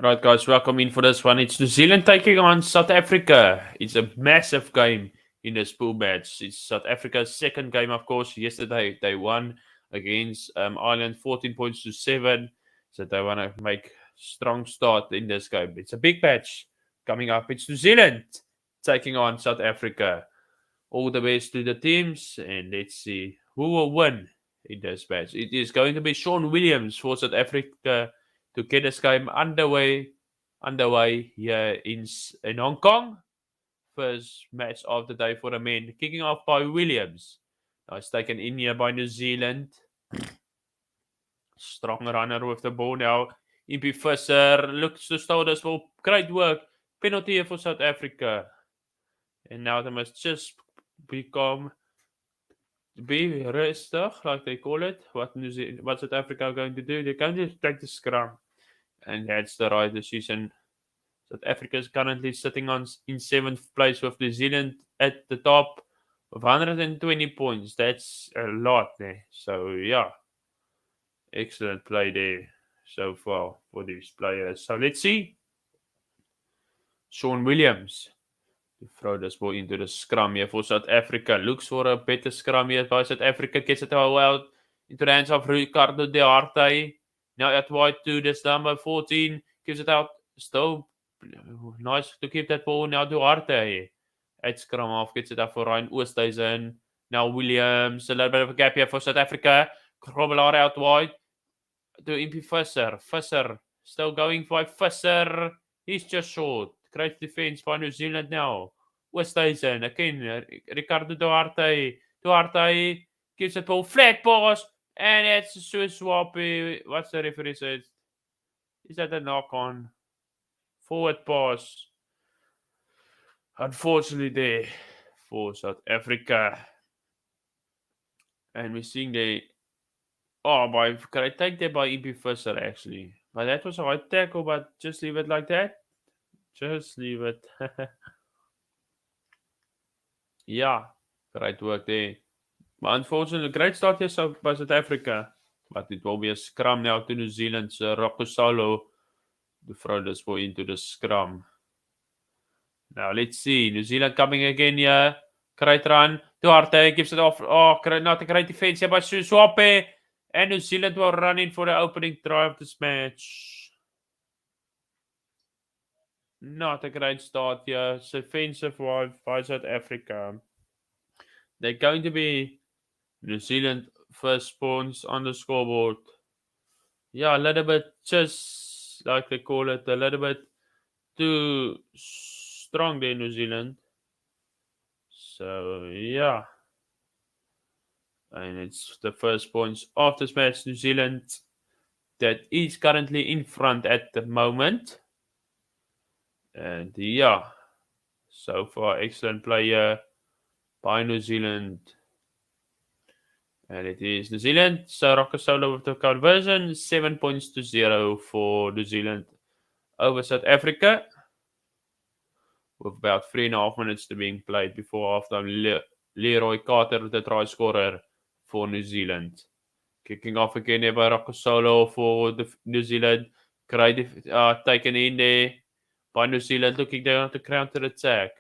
Right, guys, welcome in for this one. It's New Zealand taking on South Africa. It's a massive game in this pool match. It's South Africa's second game, of course. Yesterday they won against Ireland 14 points to 7. So they want to make strong start in this game. It's a big match coming up. It's New Zealand taking on South Africa. All the best to the teams, and let's see who will win in this match. It is going to be Sean Williams for South Africa to get this game underway here in Hong Kong. First match of the day for the men, kicking off by Williams. Now it's taken in here by New Zealand. Strong runner with the ball now. Impie Visser looks to start this ball. Great work. Penalty for South Africa. And now they must just be rustig, like they call it. What South Africa are going to do? They're going to take the scrum. And that's the right decision. South Africa is currently sitting in 7th place with New Zealand at the top of 120 points. That's a lot there. So, yeah. Excellent play there so far for these players. So, let's see. Sean Williams to throw this ball into the scrum here for South Africa. Looks for a better scrum here by South Africa. Gets it out into the hands of Ricardo De Arte. Now at wide to this number 14. Gives it out. Still nice to keep that ball now to Arte. At scrum off. Gets it out for Ryan Oosthuizen. Now Williams. A little bit of a gap here for South Africa. Grobelaar out wide. To Impie Visser. Visser still going for Visser. He's just short. Great defense by New Zealand now. Oosthuizen again. Ricardo Duarte. Duarte gives it ball flat pass. And it's so swappy. What's the referee said? Is that a knock on? Forward pass. Unfortunately there for South Africa. And we're seeing the can I take that by Impie Visser actually? But that was a hard tackle, but just leave it like that. Just leave it. Yeah, great work there. But unfortunately, great start here by South Africa. But it will be a scrum now to New Zealand's Rocco Solo to throw this ball into the scrum. Now let's see. New Zealand coming again here. Great run. Duarte gives it off. Oh, not a great defense here by Swape. And New Zealand will run in for the opening try of this match. Not a great start here. It's offensive by South Africa. They're going to be New Zealand first points on the scoreboard. Yeah, a little bit, just like they call it, a little bit too strong there in New Zealand. So, yeah. And it's the first points of this match. New Zealand that is currently in front at the moment. And yeah, so far excellent player by New Zealand. And it is New Zealand. So Rocco Solo with the conversion. 7 points to 0 for New Zealand over South Africa. With about 3.5 minutes to being played before halftime. Leroy Carter, the try scorer for New Zealand. Kicking off again here by Rocco Solo for the New Zealand. Great taken in there by New Zealand, looking down to counter attack.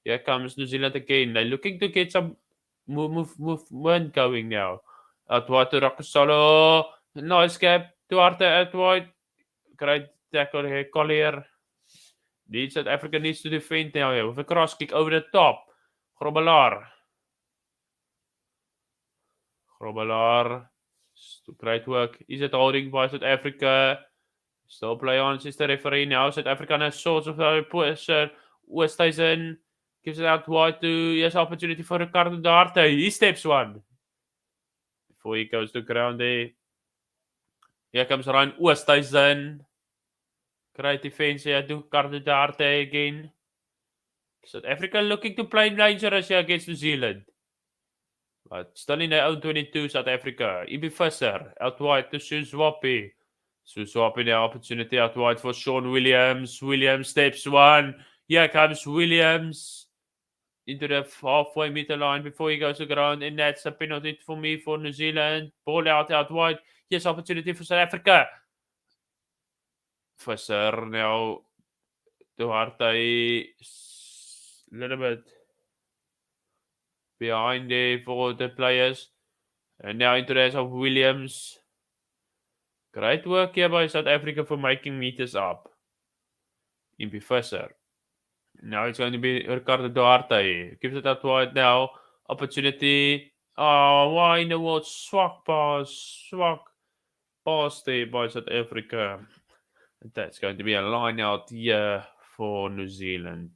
Here comes New Zealand again. They're looking to get some movement going now. Out wide to Rocco Solo. Nice gap. Duarte out wide. Great tackle here. Collier. South Africa needs to defend now here with a cross kick over the top. Grobelaar. Great work. Is it holding by South Africa? Still play on since the referee now. South Africa has sorts of pressure. Oosthuizen gives it out wide to yes, opportunity for Ricardo Duarte. He steps one. Before he goes to ground there. Here comes Ryan Oosthuizen. Great defense here to Ricardo Duarte again. South Africa looking to play dangerous here against New Zealand. But still in their own 22, South Africa. Impie Visser out wide to Suzwapi. Suzwapi the opportunity out wide for Sean Williams. Williams steps one. Here comes Williams into the halfway meter line before he goes to ground. And that's a penalty for me for New Zealand. Ball out wide. Yes, opportunity for South Africa. Visser now, Duarte a little bit behind there for the players. And now into the hands of Williams. Great work here by South Africa for making meters up. Impie Visser. Now it's going to be Ricardo Duarte. Gives it up wide now. Opportunity. Oh, why in the world? Swak pass there by South Africa. That's going to be a line out here for New Zealand.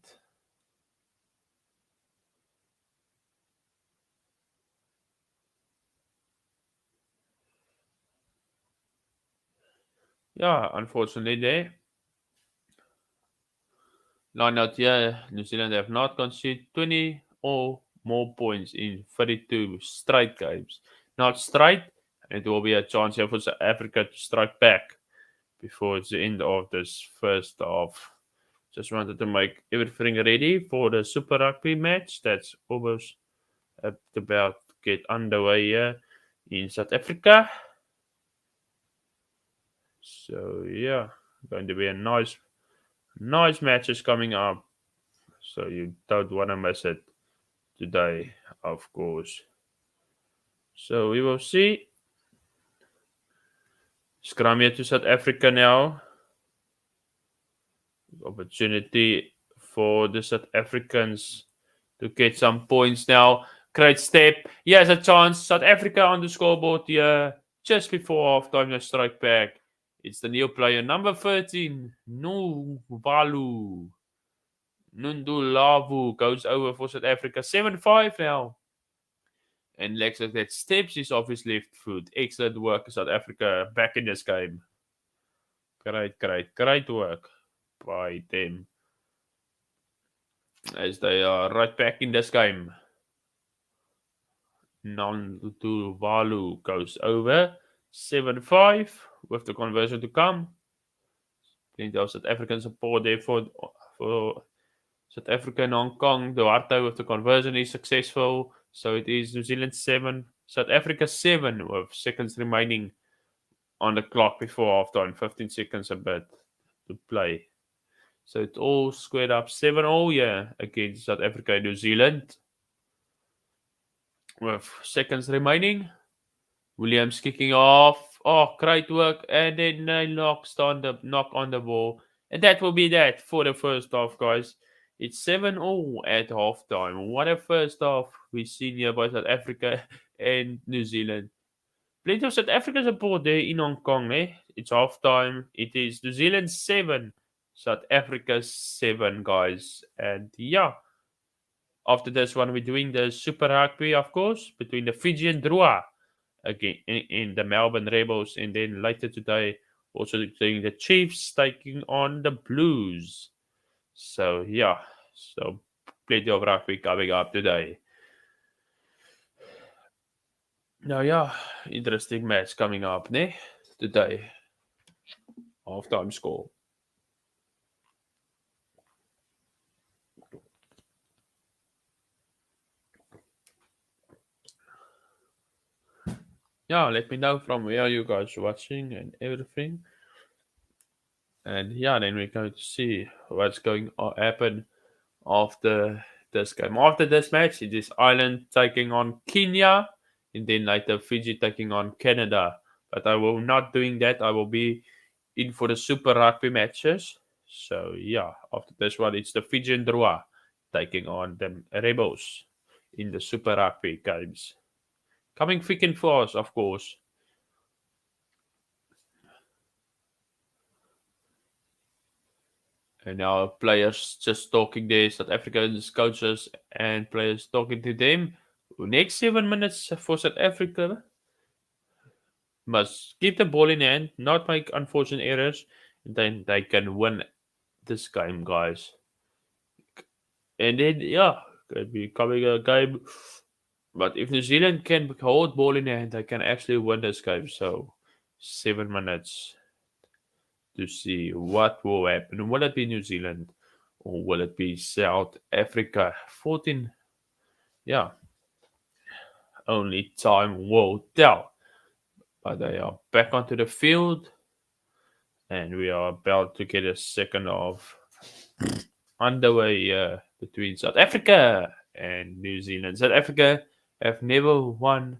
Yeah, unfortunately there. Line out here. New Zealand have not conceded 20 or more points in 32 straight games. Not straight, and it will be a chance here for South Africa to strike back before it's the end of this first half. Just wanted to make everything ready for the Super Rugby match that's almost about to get underway here in South Africa. So yeah, going to be a nice matches coming up. So you don't want to miss it today, of course. So we will see. Scrum here to South Africa now. Opportunity for the South Africans to get some points now. Great step. He has a chance. South Africa on the scoreboard here just before halftime. They strike back. It's the new player, number 13, Nuvalu. Nundulavu goes over for South Africa. 7-5 now. And Lexus that steps is off his left foot. Excellent work, South Africa back in this game. Great work by them. As they are right back in this game. Nundulavu goes over. 7-5 with the conversion to come. Plenty of South African support there for South Africa and Hong Kong. Duarte with the conversion is successful. So it is New Zealand 7, South Africa 7 with seconds remaining on the clock before halftime. 15 seconds a bit to play. So it's all squared up 7-0 here against South Africa and New Zealand. With seconds remaining. Williams kicking off. Oh, great work. And then a knock on the ball. And that will be that for the first half, guys. It's 7-0 at halftime. What a first half we've seen here by South Africa and New Zealand. Plenty of South African support there in Hong Kong. It's halftime. It is New Zealand 7, South Africa 7, guys. And yeah, after this one, we're doing the Super Rugby, of course, between the Fiji and Drua again in the Melbourne Rebels, and then later today also doing the Chiefs taking on the Blues. So yeah, so plenty of rugby coming up today. Now yeah, interesting match coming up today. Halftime score. Yeah, let me know from where you guys watching and everything. And yeah, then we're going to see what's going to happen after this game. After this match, it is Ireland taking on Kenya, and then later Fiji taking on Canada. But I will not doing that. I will be in for the Super Rugby matches. So yeah, after this one, it's the Fiji and Drua taking on the Rebels in the Super Rugby games. Coming thick and fast, of course. And now players just talking there, South Africans, coaches, and players talking to them. Next 7 minutes for South Africa must keep the ball in hand, not make unfortunate errors, and then they can win this game, guys. And then, yeah, could be coming a game. But if New Zealand can hold ball in hand, they can actually win this game. So, 7 minutes to see what will happen. Will it be New Zealand or will it be South Africa? 14. Yeah. Only time will tell. But they are back onto the field. And we are about to get a second half underway between South Africa and New Zealand. South Africa have never won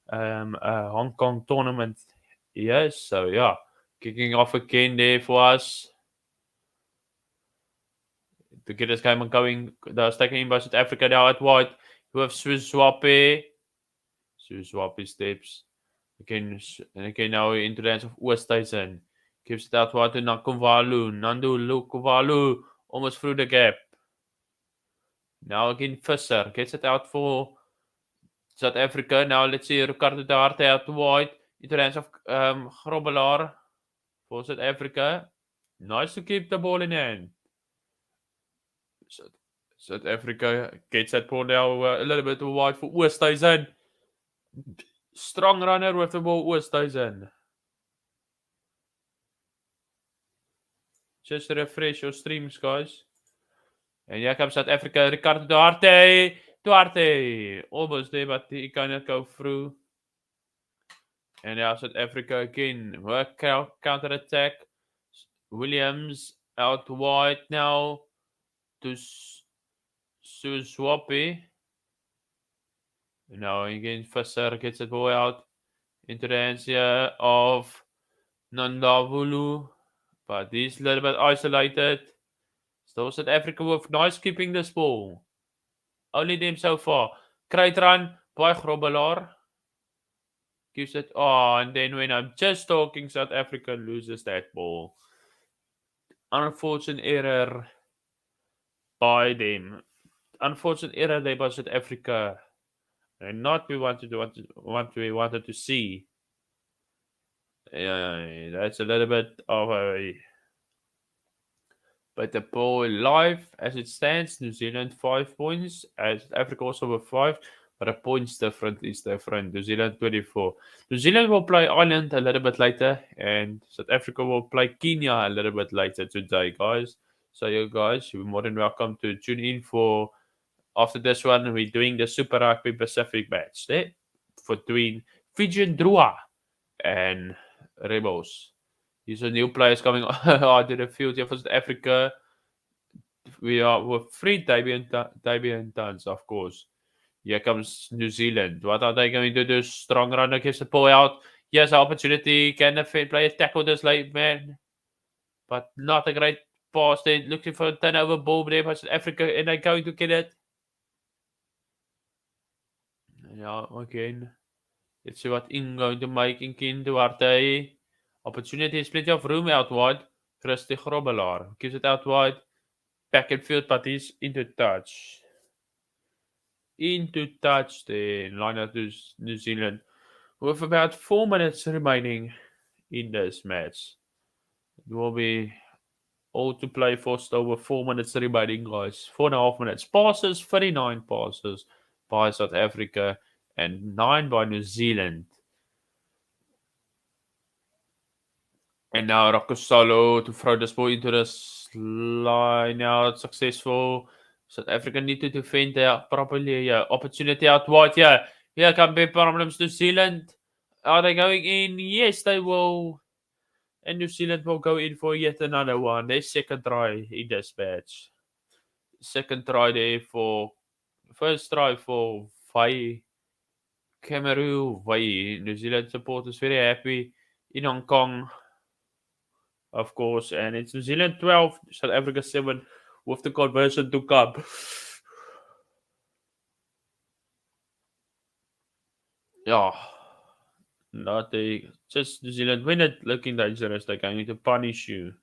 a Hong Kong tournament. Yes, so yeah, kicking off again there for us to get this game going. That's taken in by South Africa now at wide. We have Swiswapi. Swiswapi steps. Again now into the hands of Oosthuizen. Gives it out wide to Nakuvalu. Nandu Lukuvalu almost through the gap. Now again Visser gets it out for South Africa. Now let's see Ricardo de Harte out wide into the hands of Grobbelaar for South Africa. Nice to keep the ball in hand. South Africa gets that ball now a little bit wide for Oosthuizen. Strong runner with the ball, Oosthuizen. Just refresh your streams, guys. And here comes South Africa. Ricardo Duarte. Duarte. Almost there, but he cannot go through. And now South Africa again. Work counter attack. Williams out wide now to Swiswapi. Now again, Visser gets the ball out into the hands here of Nandavulu. But he's a little bit isolated. Still South Africa with nice keeping this ball. Only them so far. Great run by Grobbelaar. Gives it and then when I'm just talking, South Africa loses that ball. Unfortunate error by them. Unfortunate error there by South Africa. And not we wanted to see. That's a little bit of a. But the ball live as it stands, New Zealand 5 points, as Africa also with 5, but the points different is different. New Zealand 24. New Zealand will play Ireland a little bit later, and South Africa will play Kenya a little bit later today, guys. So you guys, you're more than welcome to tune in for after this one. We're doing the Super Rugby Pacific match there between Fiji and Drua and Rebels. These are new players coming onto the field here for South Africa. We are with 3 debutants, of course. Here comes New Zealand. What are they going to do? Strong runner gives the ball out. Yes, opportunity. Can the player tackle this late man? But not a great pass. They're looking for a turnover ball there by South Africa, and they're going to get it. Yeah, again. Let's see what Ing going to make in Duarte. Opportunity is plenty of room out wide. Christy Grobbelaar gives it out wide. Back and field, but he's into touch. Into touch there. Line out to New Zealand. With about 4 minutes remaining in this match. It will be all to play for still with 4 minutes remaining, guys. 4.5 minutes. Passes, 39 passes by South Africa and 9 by New Zealand. And now Rakosalo to throw this ball into this line out. Successful. South Africa need to defend there properly. Opportunity out wide. Here can be problems. New Zealand. Are they going in? Yes, they will. And New Zealand will go in for yet another one. Their second try in this match. Second try there for. First try for Vai. Cameroon Vai. New Zealand supporters very happy in Hong Kong. Of course, and it's New Zealand 12, South Africa 7 with the conversion to come. Not just New Zealand win it looking dangerous. They're going to punish you.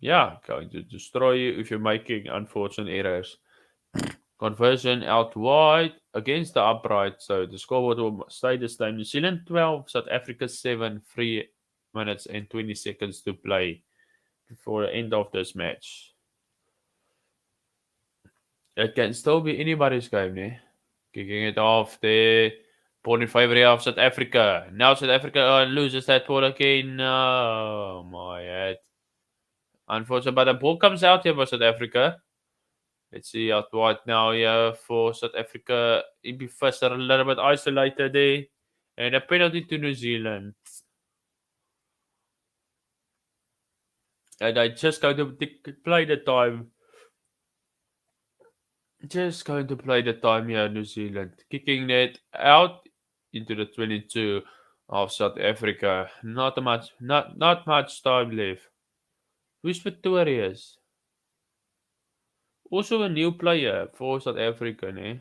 Going to destroy you if you're making unfortunate errors. Conversion out wide against the upright. So the scoreboard will stay the same. New Zealand 12, South Africa 7, 3 minutes and 20 seconds to play before the end of this match. It can still be anybody's game, eh? Kicking it off there. Ball in favor of South Africa. Now South Africa loses that ball again. Oh, my head. Unfortunately, but the ball comes out here for South Africa. Let's see out wide now here for South Africa. Ibi Visser a little bit isolated there. And a penalty to New Zealand. And I just going to play the time. Just going to play the time here, New Zealand. Kicking it out into the 22 of South Africa. Not much time left. Who's Victorious? Also a new player for South Africa, eh?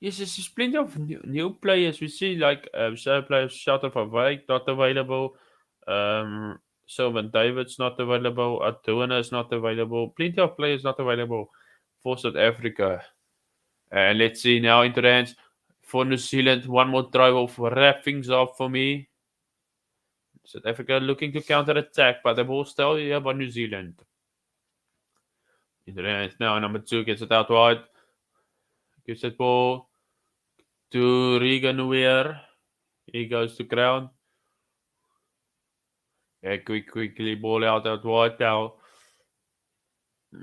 Yes, there's plenty of new players. We see like some players, Shelter van Wyk not available. Sylvan David's not available. Aduna is not available. Plenty of players not available for South Africa. And let's see now into the hands for New Zealand. One more try will wrap things up for me. South Africa looking to counter attack, but the ball still here by New Zealand. Into the hands now. Number 2 gets it out wide. Gives it ball to Regan Weir. He goes to ground. Yeah, quickly ball out wide now.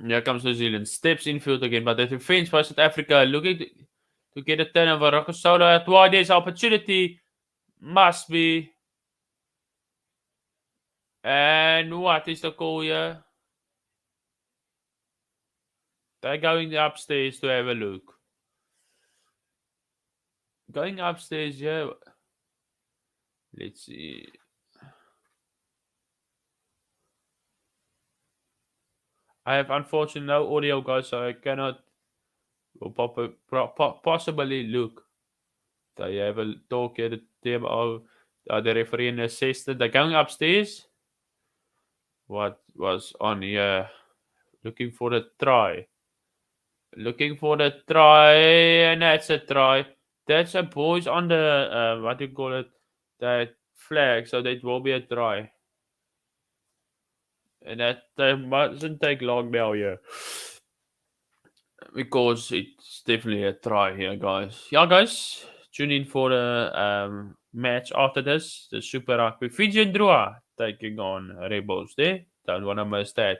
Here comes New Zealand. Steps infield again, but the defense by South Africa looking to get a turnover. Rakosolo out wide. There's opportunity. Must be. And what is the call here? They're going upstairs to have a look. Going upstairs, yeah. Let's see. I have unfortunately no audio, guys, so I cannot possibly look. They have a talk here. The referee and the assistant. They're going upstairs. What was on here? Looking for the try. Looking for the try, and that's a try. That's a boys on the what do you call it? That flag, so that will be a try. And that mustn't take long now here. Because it's definitely a try here, guys. Yeah, guys, tune in for the match after this. The Super Rugby. Fiji and Drua taking on Rebels there. Don't want to miss that.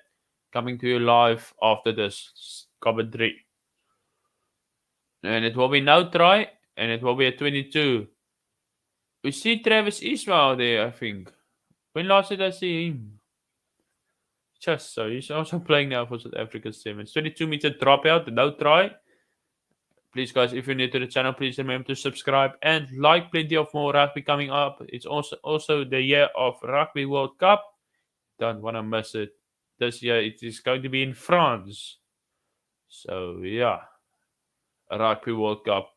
Coming to you live after this commentary. And it will be no try. And it will be a 22. We see Travis Ismail there, I think. When last did I see him? Just so. He's also playing now for South Africa 7. 22-meter dropout. No try. Please, guys, if you're new to the channel, please remember to subscribe and like. Plenty of more rugby coming up. It's also the year of Rugby World Cup. Don't want to miss it. This year it is going to be in France. So, yeah. Rugby World Cup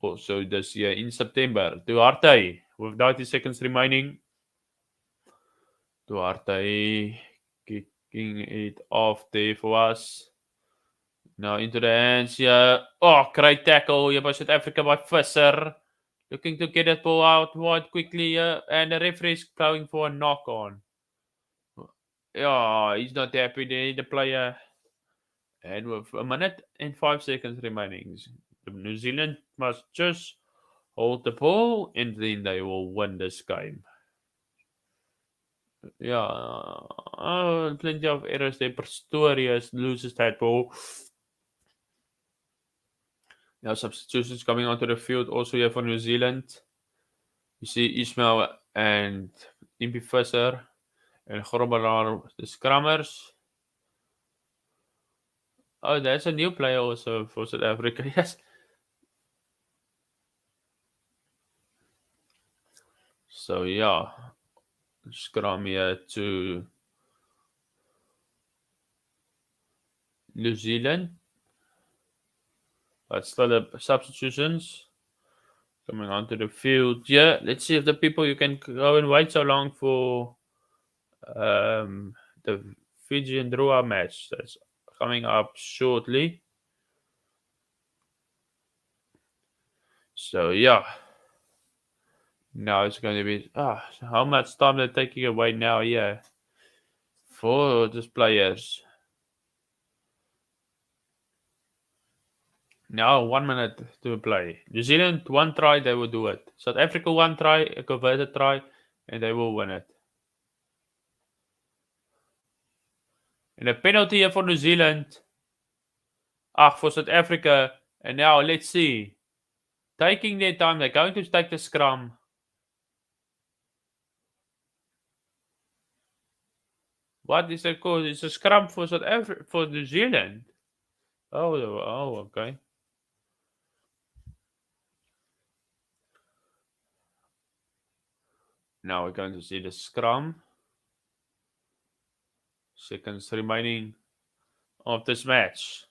also this year in September. Duarte with 90 seconds remaining. Duarte kicking it off there for us. Now into the hands here. Oh, great tackle here by South Africa by Visser. Looking to get that ball out wide quickly here. And the referee is plowing for a knock on. Yeah, he's not happy there, the player. And with a minute and 5 seconds remaining, New Zealand must just hold the ball and then they will win this game. Yeah, plenty of errors there. Pretorius loses that ball. Now substitutions coming onto the field also here for New Zealand. You see Ismail and Impi Visser and Grobelaar, the scrummers. Oh, that's a new player also for South Africa. Yes. So yeah, scrum here to New Zealand. But still the substitutions coming onto the field. Yeah, let's see if the people you can go and wait so long for the Fiji and Drua match that's coming up shortly. So yeah. Now it's going to be how much time they're taking away now, yeah. For these players. Now 1 minute to play. New Zealand, 1 try, they will do it. South Africa, 1 try, a converted try, and they will win it. And a penalty here for New Zealand. for South Africa. And now let's see. Taking their time, they're going to take the scrum. What is it called? It's a scrum for for New Zealand. Okay. Now we're going to see the scrum. Seconds remaining of this match.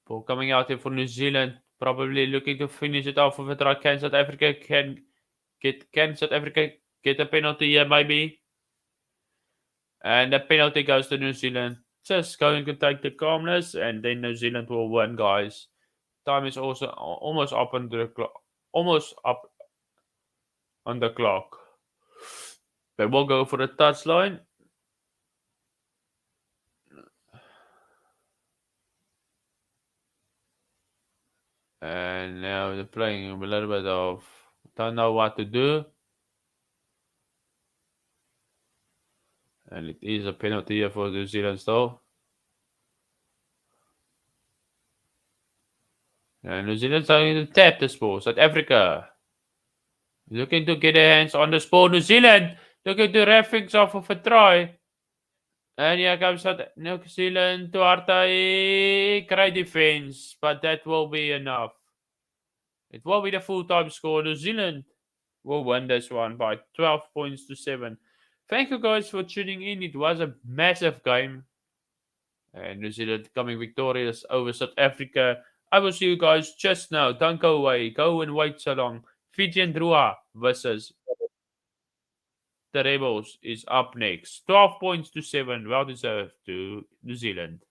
Ball coming out here for New Zealand. Probably looking to finish it off with a try. Can South Africa get a penalty here maybe? And the penalty goes to New Zealand. Just going to take the calmness, and then New Zealand will win, guys. Time is also almost up on the clock. Almost up on the clock. They will go for the touchline. And now they're playing a little bit of don't know what to do. And it is a penalty here for New Zealand still. And New Zealand's going to tap this ball. South Africa looking to get their hands on the ball. New Zealand looking to wrap things off of a try. And here comes New Zealand to Artai. Great defense, but that will be enough. It will be the full-time score. New Zealand will win this one by 12 points to 7. Thank you guys for tuning in. It was a massive game. And New Zealand coming victorious over South Africa. I will see you guys just now. Don't go away. Go and wait so long. Fiji and Drua versus the Rebels is up next. 12 points to 7. Well deserved to New Zealand.